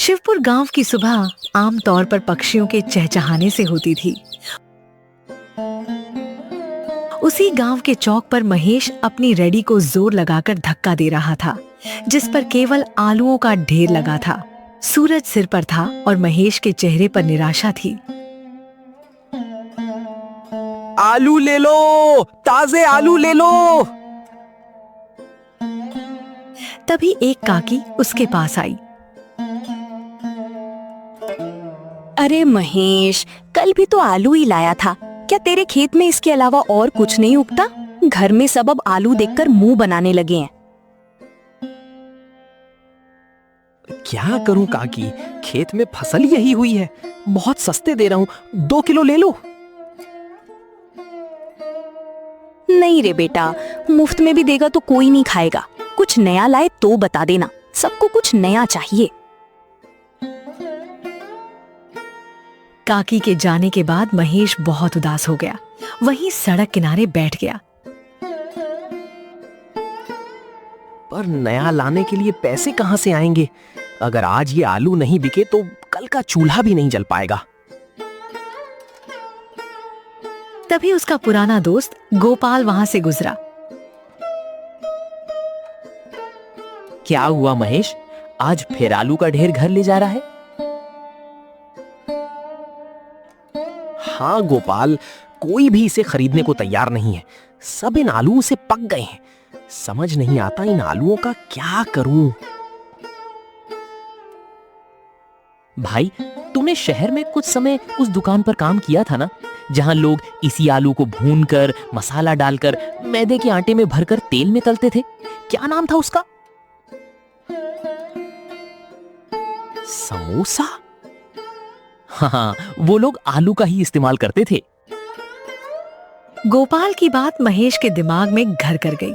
शिवपुर गांव की सुबह आमतौर पर पक्षियों के चहचहाने से होती थी। उसी गांव के चौक पर महेश अपनी रेडी को जोर लगाकर धक्का दे रहा था, जिस पर केवल आलूओं का ढेर लगा था। सूरज सिर पर था और महेश के चेहरे पर निराशा थी। आलू ले लो, ताजे आलू ले लो। तभी एक काकी उसके पास आई। अरे महेश, कल भी तो आलू ही लाया था। क्या तेरे खेत में इसके अलावा और कुछ नहीं उगता? घर में सब अब आलू देखकर मुंह बनाने लगे हैं। क्या करूं काकी, खेत में फसल यही हुई है। बहुत सस्ते दे रहा हूं, 2 किलो ले लो। नहीं रे बेटा, मुफ्त में भी देगा तो कोई नहीं खाएगा। कुछ नया लाए तो बता देना, सबको कुछ नया चाहिए। काकी के जाने के बाद महेश बहुत उदास हो गया। वहीं सड़क किनारे बैठ गया। पर नया लाने के लिए पैसे कहां से आएंगे? अगर आज ये आलू नहीं बिके तो कल का चूल्हा भी नहीं जल पाएगा। तभी उसका पुराना दोस्त गोपाल वहां से गुजरा। क्या हुआ महेश, आज फिर आलू का ढेर घर ले जा रहा है? हाँ गोपाल, कोई भी इसे खरीदने को तैयार नहीं है। सब इन आलूओं से पक गए हैं। समझ नहीं आता इन आलूओं का क्या करूं। भाई, तूने शहर में कुछ समय उस दुकान पर काम किया था ना, जहां लोग इसी आलू को भूनकर मसाला डालकर मैदे के आटे में भरकर तेल में तलते थे। क्या नाम था उसका? समोसा। हाँ, वो लोग आलू का ही इस्तेमाल करते थे। गोपाल की बात महेश के दिमाग में घर कर गई।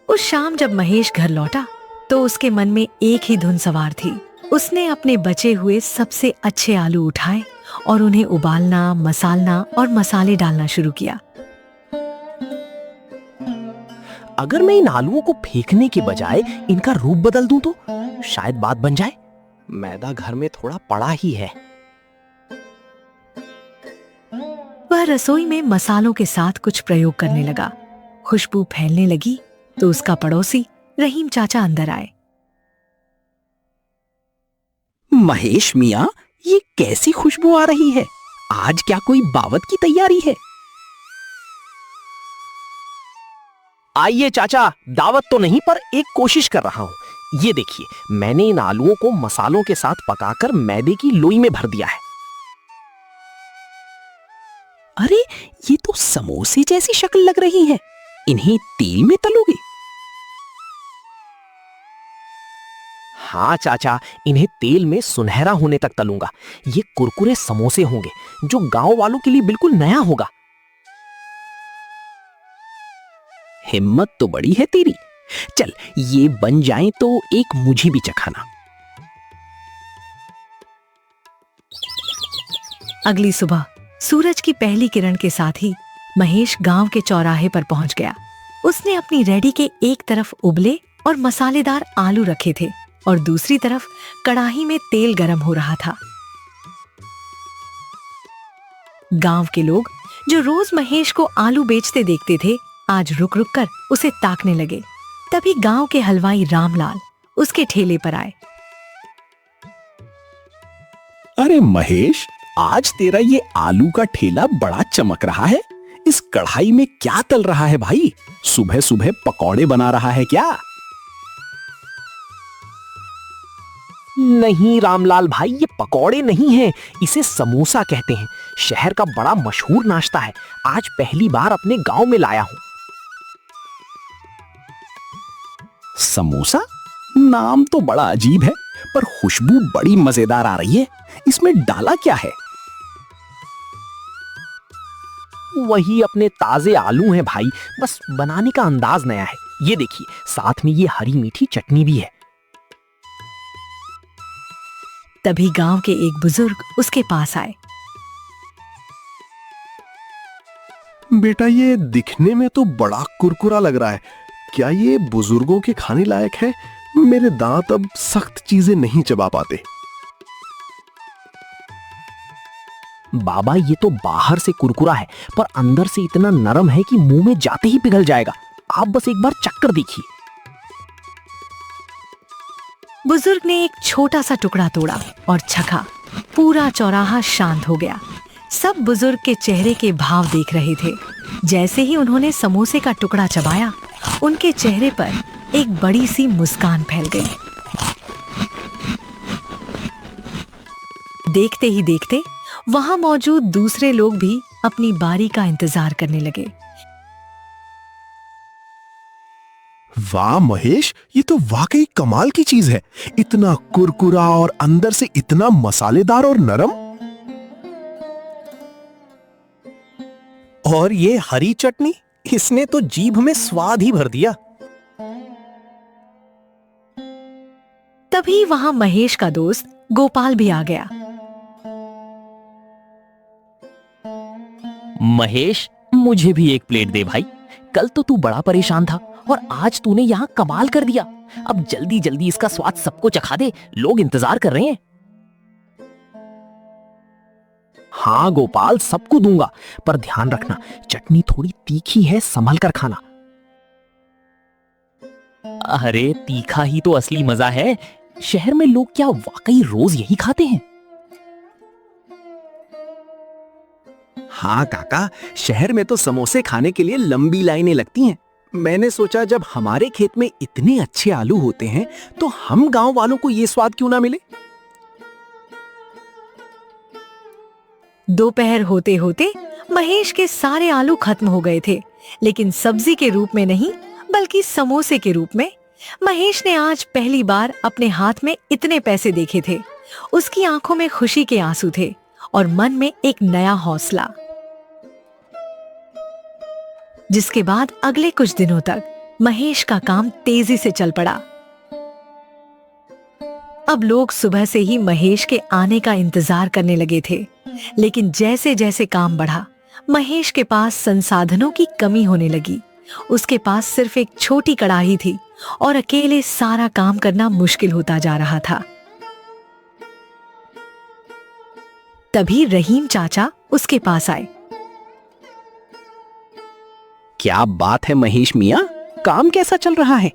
उस शाम जब महेश घर लौटा तो उसके मन में एक ही धुन सवार थी। उसने अपने बचे हुए सबसे अच्छे आलू उठाए और उन्हें उबालना, मसालना और मसाले डालना शुरू किया। अगर मैं इन आलूओं को फेंकने के बजाय इनका रूप बदल दूं तो शायद बात बन जाए। मैदा घर में थोड़ा पड़ा ही है। वह रसोई में मसालों के साथ कुछ प्रयोग करने लगा। खुशबू फैलने लगी तो उसका पड़ोसी रहीम चाचा अंदर आए। महेश मियाँ, ये कैसी खुशबू आ रही है? आज क्या कोई दावत की तैयारी है? आइए चाचा, दावत तो नहीं पर एक कोशिश कर रहा हूँ। ये देखिए, मैंने इन आलूओं को मसालों के साथ पकाकर मैदे की लोई में भर दिया है। अरे, ये तो समोसे जैसी शक्ल लग रही है। इन्हें तेल में तलोगे? हाँ चाचा, इन्हें तेल में सुनहरा होने तक तलूंगा। ये कुरकुरे समोसे होंगे, जो गांव वालों के लिए बिल्कुल नया होगा। हिम्मत तो बड़ी है तेरी। चल, ये बन जाएं तो एक मुझे भी चखाना। अगली सुबह सूरज की पहली किरण के साथ ही महेश गांव के चौराहे पर पहुंच गया। उसने अपनी रेडी के एक तरफ उबले और मसालेदार आलू रखे थे और दूसरी तरफ कढ़ाई में तेल गरम हो रहा था। गांव के लोग जो रोज महेश को आलू बेचते देखते थे, आज रुक रुक कर उसे ताकने लगे। तभी गांव के हलवाई रामलाल उसके ठेले पर आए। अरे महेश, आज तेरा ये आलू का ठेला बड़ा चमक रहा है। इस कढ़ाई में क्या तल रहा है भाई? सुबह सुबह पकौड़े बना रहा है क्या? नहीं रामलाल भाई, ये पकौड़े नहीं हैं, इसे समोसा कहते हैं। शहर का बड़ा मशहूर नाश्ता है। आज पहली बार अपने गांव में लाया हूं। समोसा? नाम तो बड़ा अजीब है, पर खुशबू बड़ी मजेदार आ रही है। इसमें डाला क्या है? वही अपने ताजे आलू हैं भाई, बस बनाने का अंदाज नया है। ये देखिए, साथ में ये हरी मीठी चटनी भी है। तभी गांव के एक बुजुर्ग उसके पास आए। बेटा, ये दिखने में तो बड़ा कुरकुरा लग रहा है। क्या ये बुजुर्गों के खाने लायक है? मेरे दांत अब सख्त चीजें नहीं चबा पाते। बाबा ये तो बाहर से कुरकुरा है पर अंदर से इतना नरम है कि मुंह में जाते ही पिघल जाएगा। आप बस एक बार चक्कर देखिए। बुजुर्ग ने एक छोटा सा टुकड़ा तोड़ा और चखा। पूरा चौराहा शांत हो गया। सब बुजुर्ग के चेहरे के भाव देख रहे थे। जैसे ही उन्होंने समोसे का टुकड़ा चबाया, उनके चेहरे पर एक बड़ी सी मुस्कान फैल गई। देखते ही देखते वहां मौजूद दूसरे लोग भी अपनी बारी का इंतजार करने लगे। वाह महेश, ये तो वाकई कमाल की चीज है। इतना कुरकुरा और अंदर से इतना मसालेदार और नरम। और ये हरी चटनी, इसने तो जीभ में स्वाद ही भर दिया। तभी वहां महेश का दोस्त गोपाल भी आ गया। महेश, मुझे भी एक प्लेट दे भाई। कल तो तू बड़ा परेशान था और आज तूने यहाँ कमाल कर दिया। अब जल्दी जल्दी इसका स्वाद सबको चखा दे, लोग इंतजार कर रहे हैं। हाँ गोपाल, सबको दूंगा, पर ध्यान रखना चटनी थोड़ी तीखी है, संभल कर खाना। अरे तीखा ही तो असली मजा है। शहर में लोग क्या वाकई रोज यही खाते हैं? हाँ काका, शहर में तो समोसे खाने के लिए लंबी लाइनें लगती हैं। मैंने सोचा जब हमारे खेत में इतने अच्छे आलू होते हैं तो हम गांव वालों को ये स्वाद क्यों ना मिले। दोपहर होते होते महेश के सारे आलू खत्म हो गए थे, लेकिन सब्जी के रूप में नहीं बल्कि समोसे के रूप में। महेश ने आज पहली बार अपने हाथ में इतने पैसे देखे थे। उसकी आंखों में खुशी के आंसू थे और मन में एक नया हौसला। जिसके बाद अगले कुछ दिनों तक महेश का काम तेजी से चल पड़ा। अब लोग सुबह से ही महेश के आने का इंतजार करने लगे थे, लेकिन जैसे जैसे काम बढ़ा, महेश के पास संसाधनों की कमी होने लगी। उसके पास सिर्फ एक छोटी कड़ाही थी और अकेले सारा काम करना मुश्किल होता जा रहा था। तभी रहीम चाचा उसके पास आए। क्या बात है महेश मियां, काम कैसा चल रहा है?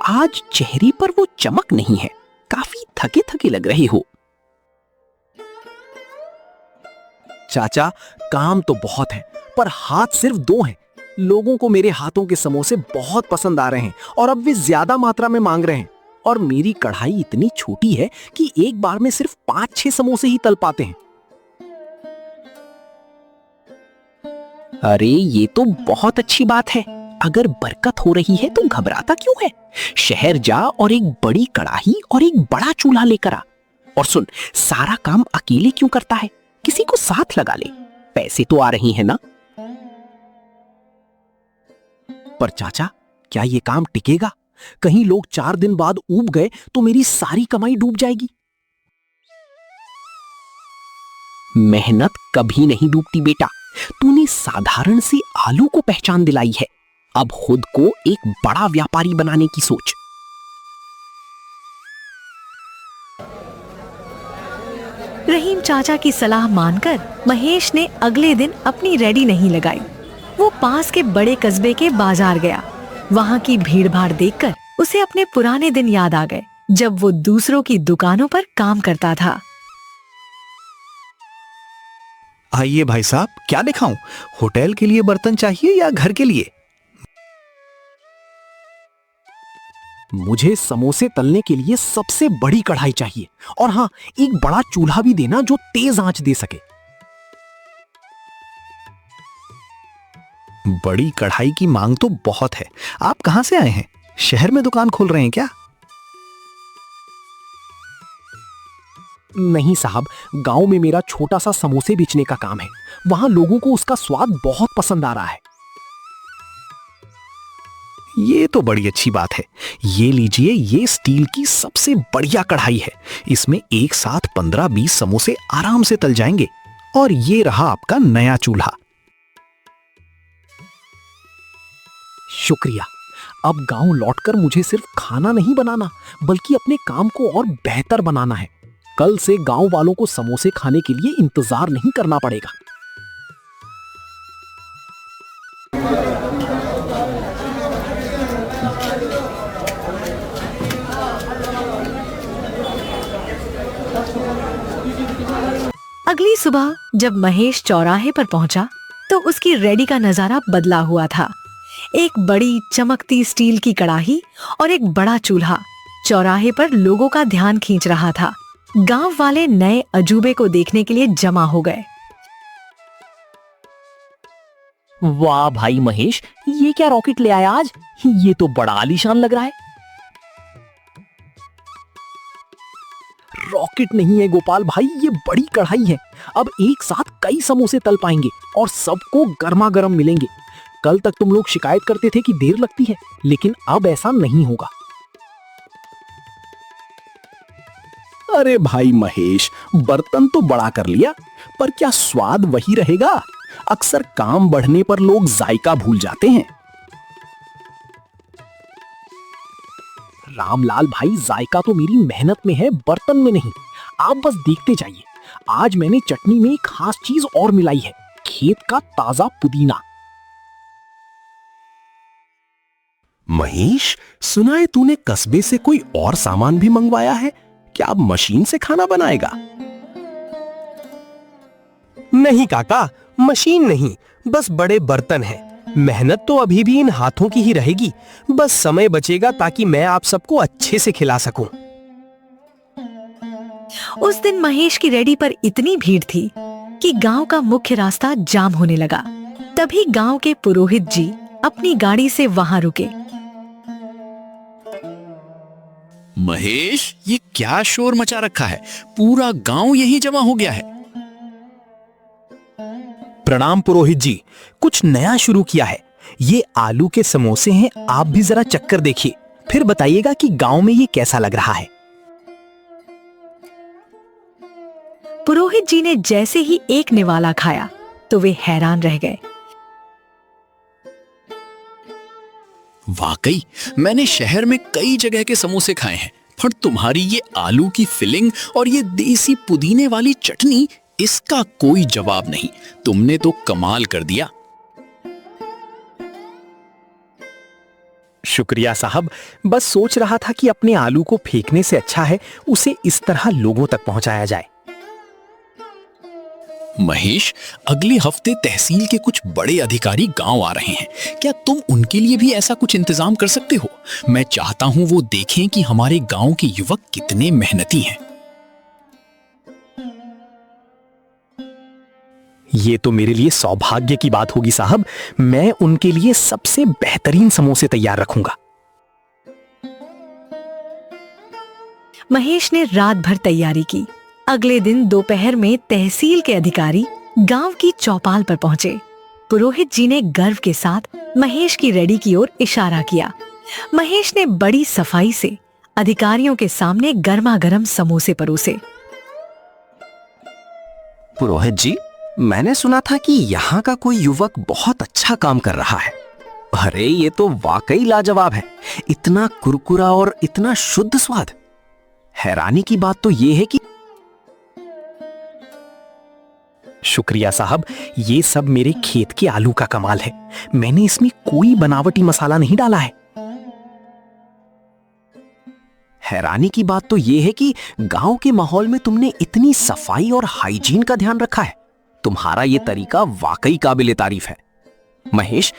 आज चेहरे पर वो चमक नहीं है, काफी थके थके लग रहे हो। चाचा, काम तो बहुत है पर हाथ सिर्फ 2 हैं। लोगों को मेरे हाथों के समोसे बहुत पसंद आ रहे हैं और अब वे ज्यादा मात्रा में मांग रहे हैं। और मेरी कढ़ाई इतनी छोटी है कि एक बार में सिर्फ 5-6 समोसे ही तल पाते हैं। अरे ये तो बहुत अच्छी बात है। अगर बरकत हो रही है तो घबराता क्यों है? शहर जा और एक बड़ी कढ़ाई और एक बड़ा चूल्हा लेकर आ। और सुन, सारा काम अकेले क्यों करता है? किसी को साथ लगा ले, पैसे तो आ रही है ना। पर चाचा, क्या ये काम टिकेगा? कहीं लोग 4 दिन बाद ऊब गए तो मेरी सारी कमाई डूब जाएगी। मेहनत कभी नहीं डूबती बेटा। तूने साधारण से आलू को पहचान दिलाई है, अब खुद को एक बड़ा व्यापारी बनाने की सोच। रहीम चाचा की सलाह मानकर महेश ने अगले दिन अपनी रेडी नहीं लगाई। वो पास के बड़े कस्बे के बाजार गया। वहां की भीड़ भाड़ देखकर उसे अपने पुराने दिन याद आ गए, जब वो दूसरों की दुकानों पर काम करता था। आइए भाई साहब, क्या दिखाऊं? होटल के लिए बर्तन चाहिए या घर के लिए? मुझे समोसे तलने के लिए सबसे बड़ी कढ़ाई चाहिए और हाँ, एक बड़ा चूल्हा भी देना जो तेज आंच दे सके। बड़ी कढ़ाई की मांग तो बहुत है। आप कहां से आए हैं? शहर में दुकान खोल रहे हैं क्या? नहीं साहब, गांव में मेरा छोटा सा समोसे बेचने का काम है। वहां लोगों को उसका स्वाद बहुत पसंद आ रहा है। ये तो बड़ी अच्छी बात है। ये लीजिए, ये स्टील की सबसे बढ़िया कढ़ाई है। इसमें एक साथ 15-20 समोसे आराम से तल जाएंगे। और ये रहा आपका नया चूल्हा। शुक्रिया। अब गांव लौटकर मुझे सिर्फ खाना नहीं बनाना बल्कि अपने काम को और बेहतर बनाना है। कल से गांव वालों को समोसे खाने के लिए इंतजार नहीं करना पड़ेगा। अगली सुबह जब महेश चौराहे पर पहुंचा तो उसकी रेडी का नजारा बदला हुआ था। एक बड़ी चमकती स्टील की कड़ाही और एक बड़ा चूल्हा चौराहे पर लोगों का ध्यान खींच रहा था। गांव वाले नए अजूबे को देखने के लिए जमा हो गए। वाह भाई महेश, ये क्या रॉकेट ले आया आज? ये तो बड़ा आलीशान लग रहा है। रॉकेट नहीं है गोपाल भाई, ये बड़ी कढ़ाई है। अब एक साथ कई समोसे तल पाएंगे और सबको गर्मा गर्म मिलेंगे। कल तक तुम लोग शिकायत करते थे कि देर लगती है, लेकिन अब ऐसा नहीं होगा। अरे भाई महेश, बर्तन तो बड़ा कर लिया, पर क्या स्वाद वही रहेगा? अक्सर काम बढ़ने पर लोग जायका भूल जाते हैं। रामलाल भाई, जायका तो मेरी मेहनत में है, बर्तन में नहीं। आप बस देखते जाइए। आज मैंने चटनी में एक खास चीज और मिलाई है, खेत का ताजा पुदीना। महेश, सुना है तूने कस्बे से कोई और सामान भी मंगवाया है? क्या अब मशीन से खाना बनाएगा? नहीं काका, मशीन नहीं, बस बड़े बर्तन हैं। मेहनत तो अभी भी इन हाथों की ही रहेगी, बस समय बचेगा ताकि मैं आप सबको अच्छे से खिला सकूं। उस दिन महेश की रेडी पर इतनी भीड़ थी कि गांव का मुख्य रास्ता जाम होने लगा। तभी गांव के पुरोहित जी अपनी गाड़ी से वहां रुके। महेश, ये क्या शोर मचा रखा है? पूरा गांव यहीं जमा हो गया है। प्रणाम पुरोहित जी, कुछ नया शुरू किया है। ये आलू के समोसे हैं, आप भी जरा चक्कर देखिए, फिर बताइएगा कि गांव में ये कैसा लग रहा है। पुरोहित जी ने जैसे ही एक निवाला खाया तो वे हैरान रह गए। वाकई, मैंने शहर में कई जगह के समोसे खाए हैं, पर तुम्हारी ये आलू की फिलिंग और ये देसी पुदीने वाली चटनी, इसका कोई जवाब नहीं। तुमने तो कमाल कर दिया। शुक्रिया साहब, बस सोच रहा था कि अपने आलू को फेंकने से अच्छा है उसे इस तरह लोगों तक पहुंचाया जाए। महेश, अगले हफ्ते तहसील के कुछ बड़े अधिकारी गांव आ रहे हैं। क्या तुम उनके लिए भी ऐसा कुछ इंतजाम कर सकते हो? मैं चाहता हूं वो देखें कि हमारे गांव के युवक कितने मेहनती हैं। ये तो मेरे लिए सौभाग्य की बात होगी साहब। मैं उनके लिए सबसे बेहतरीन समोसे तैयार रखूंगा। महेश ने रात भर तैयारी की। अगले दिन दोपहर में तहसील के अधिकारी गांव की चौपाल पर पहुंचे। पुरोहित जी ने गर्व के साथ महेश की रेडी की ओर इशारा किया। महेश ने बड़ी सफाई से अधिकारियों के सामने गर्मा गर्म समोसे परोसे। पुरोहित जी, मैंने सुना था कि यहाँ का कोई युवक बहुत अच्छा काम कर रहा है। अरे ये तो वाकई लाजवाब है, इतना कुरकुरा और इतना शुद्ध स्वाद। हैरानी की बात तो ये है कि शुक्रिया साहब, ये सब मेरे खेत के आलू का कमाल है। मैंने इसमें कोई बनावटी मसाला नहीं डाला है। हैरानी की बात तो ये है कि गांव के माहौल में तुमने इतनी सफाई और हाइजीन का ध्यान रखा है। तुम्हारा ये तरीका वाकई काबिले तारीफ है। महेश,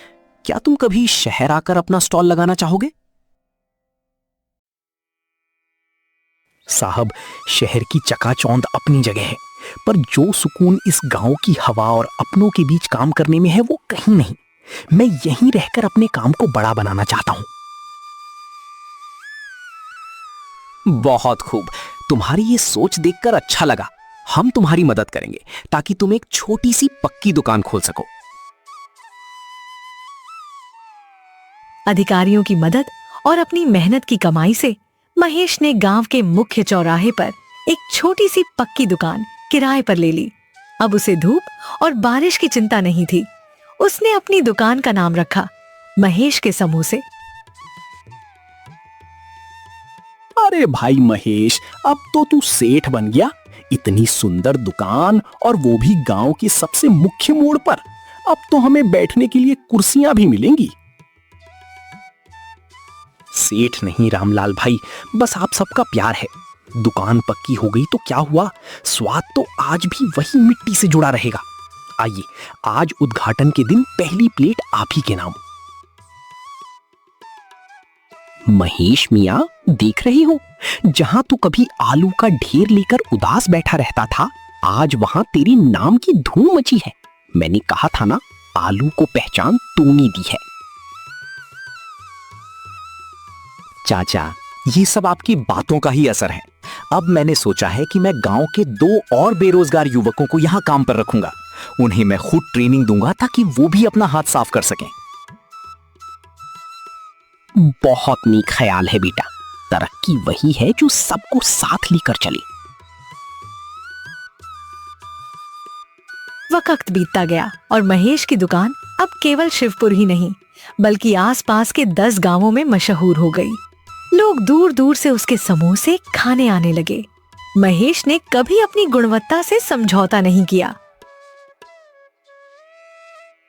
क्या तुम कभी शहर आकर अपना स्टॉल लगाना चाहोगे? साहब, शहर की चकाचौंध अपनी जगह है, पर जो सुकून इस गांव की हवा और अपनों के बीच काम करने में है वो कहीं नहीं। मैं यहीं रहकर अपने काम को बड़ा बनाना चाहता हूं। बहुत खूब, तुम्हारी ये सोच देखकर अच्छा लगा। हम तुम्हारी मदद करेंगे ताकि तुम एक छोटी सी पक्की दुकान खोल सको। अधिकारियों की मदद और अपनी मेहनत की कमाई से महेश ने गांव के मुख्य चौराहे पर एक छोटी सी पक्की दुकान किराए पर ले ली। अब उसे धूप और बारिश की चिंता नहीं थी। उसने अपनी दुकान का नाम रखा महेश के समोसे। अरे भाई महेश, अब तो तू सेठ बन गया। इतनी सुंदर दुकान और वो भी गांव की सबसे मुख्य मोड़ पर। अब तो हमें बैठने के लिए कुर्सियां भी मिलेंगी। सेठ नहीं रामलाल भाई, बस आप सबका प्यार है। दुकान पक्की हो गई तो क्या हुआ, स्वाद तो आज भी वही मिट्टी से जुड़ा रहेगा। आइए, आज उद्घाटन के दिन पहली प्लेट आप ही के नाम। महेश मियां, देख रहे हो, जहां तू कभी आलू का ढेर लेकर उदास बैठा रहता था, आज वहां तेरी नाम की धूम मची है। मैंने कहा था ना, आलू को पहचान तूने दी है। चाचा, ये सब आपकी बातों का ही असर है। अब मैंने सोचा है कि मैं गांव के 2 और बेरोजगार युवकों को यहाँ काम पर रखूंगा। उन्हें मैं खुद ट्रेनिंग दूंगा ताकि वो भी अपना हाथ साफ कर सकें। बहुत नीक ख्याल है बेटा। तरक्की वही है जो सबको साथ लेकर चले। वक्त बीतता गया और महेश की दुकान अब केवल शिवपुर ही नहीं बल्कि आसपास के 10 गांवों में मशहूर हो गई। लोग दूर दूर से उसके समोसे खाने आने लगे। महेश ने कभी अपनी गुणवत्ता से समझौता नहीं किया।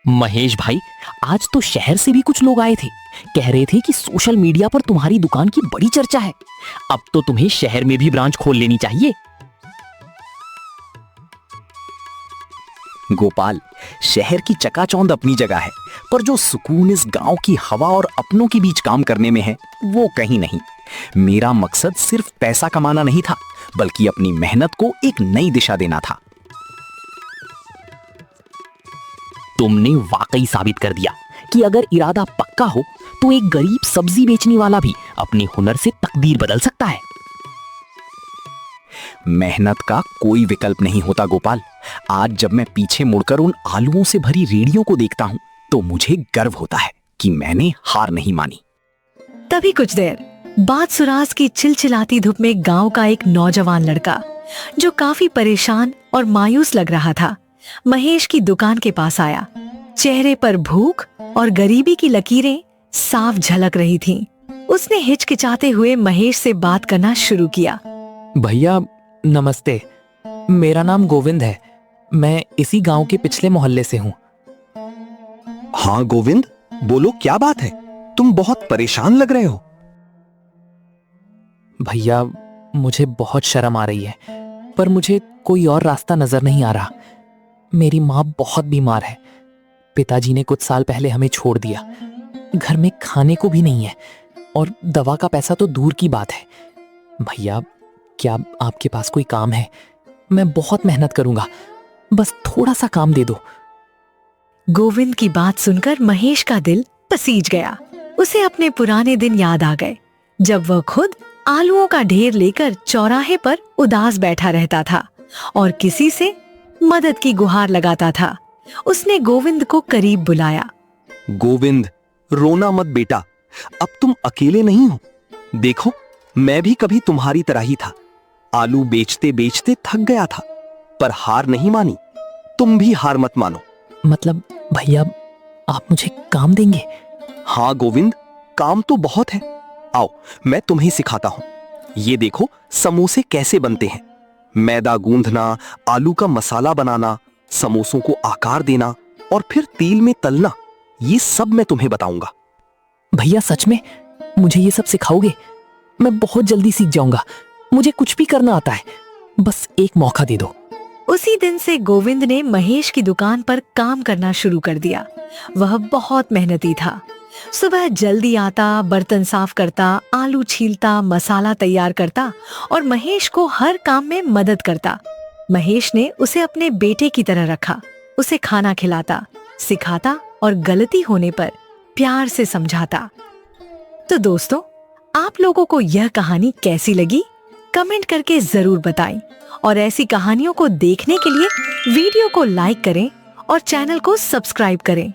महेश भाई, आज तो शहर से भी कुछ लोग आए थे। कह रहे थे कि सोशल मीडिया पर तुम्हारी दुकान की बड़ी चर्चा है। अब तो तुम्हें शहर में भी ब्रांच खोल लेनी चाहिए। गोपाल, शहर की चकाचौंध अपनी जगह है, पर जो सुकून इस गांव की हवा और अपनों के बीच काम करने में है, वो कहीं नहीं। मेरा मकसद सिर्फ पैसा कमाना नहीं था, बल्कि अपनी मेहनत को एक नई दिशा देना था। तुमने वाकई साबित कर दिया कि अगर इरादा पक्का हो तो एक गरीब सब्जी बेचने वाला भी अपने हुनर से तकदीर बदल सकता है। मेहनत का कोई विकल्प नहीं होता गोपाल। आज जब मैं पीछे मुड़कर उन आलूओं से भरी रेडियो को देखता हूं तो मुझे गर्व होता है कि मैंने हार नहीं मानी। तभी कुछ देर बाद सुराज की चिलचिलाती धूप में गांव का एक नौजवान लड़का जो काफी परेशान और मायूस लग रहा था, महेश की दुकान के पास आया। चेहरे पर भूख और गरीबी की लकीरें साफ झलक रही थीं। उसने हिचकिचाते हुए महेश से बात करना शुरू किया। भैया नमस्ते, मेरा नाम गोविंद है। मैं इसी गांव के पिछले मोहल्ले से हूँ। हाँ गोविंद, बोलो क्या बात है? तुम बहुत परेशान लग रहे हो। भैया, मुझे बहुत शर्म आ रही है, पर मुझे कोई और रास्ता नजर नहीं आ रहा। मेरी माँ बहुत बीमार है। पिताजी ने कुछ साल पहले हमें छोड़ दिया। घर में खाने को भी नहीं है और दवा का पैसा तो दूर की बात है। भैया, क्या आपके पास कोई काम है? मैं बहुत मेहनत करूंगा, बस थोड़ा सा काम दे दो। गोविंद की बात सुनकर महेश का दिल पसीज गया। उसे अपने पुराने दिन याद आ गए, जब वह खुद आलूओं का ढेर लेकर चौराहे पर उदास बैठा रहता था और किसी से मदद की गुहार लगाता था। उसने गोविंद को करीब बुलाया। गोविंद, रोना मत बेटा, अब तुम अकेले नहीं हो। देखो, मैं भी कभी तुम्हारी तरह ही था। आलू बेचते बेचते थक गया था, पर हार नहीं मानी। तुम भी हार मत मानो। मतलब भैया, आप मुझे काम देंगे? हाँ गोविंद, काम तो बहुत है। आओ, मैं तुम्हें सिखाता हूँ। ये देखो, समोसे कैसे बनते हैं। मैदा गूंथना, आलू का मसाला बनाना, समोसों को आकार देना और फिर तेल में तलना, ये सब मैं तुम्हें बताऊंगा। भैया सच में मुझे ये सब सिखाओगे? मैं बहुत जल्दी सीख जाऊंगा। मुझे कुछ भी करना आता है, बस एक मौका दे दो। उसी दिन से गोविंद ने महेश की दुकान पर काम करना शुरू कर दिया। वह बहुत मेहनती था। सुबह जल्दी आता, बर्तन साफ करता, आलू छीलता, मसाला तैयार करता और महेश को हर काम में मदद करता। महेश ने उसे अपने बेटे की तरह रखा। उसे खाना खिलाता, सिखाता और गलती होने पर प्यार से समझाता। तो दोस्तों, आप लोगों को यह कहानी कैसी लगी? कमेंट करके जरूर बताएं और ऐसी कहानियों को देखने के लिए वीडियो को लाइक करें और चैनल को सब्सक्राइब करें।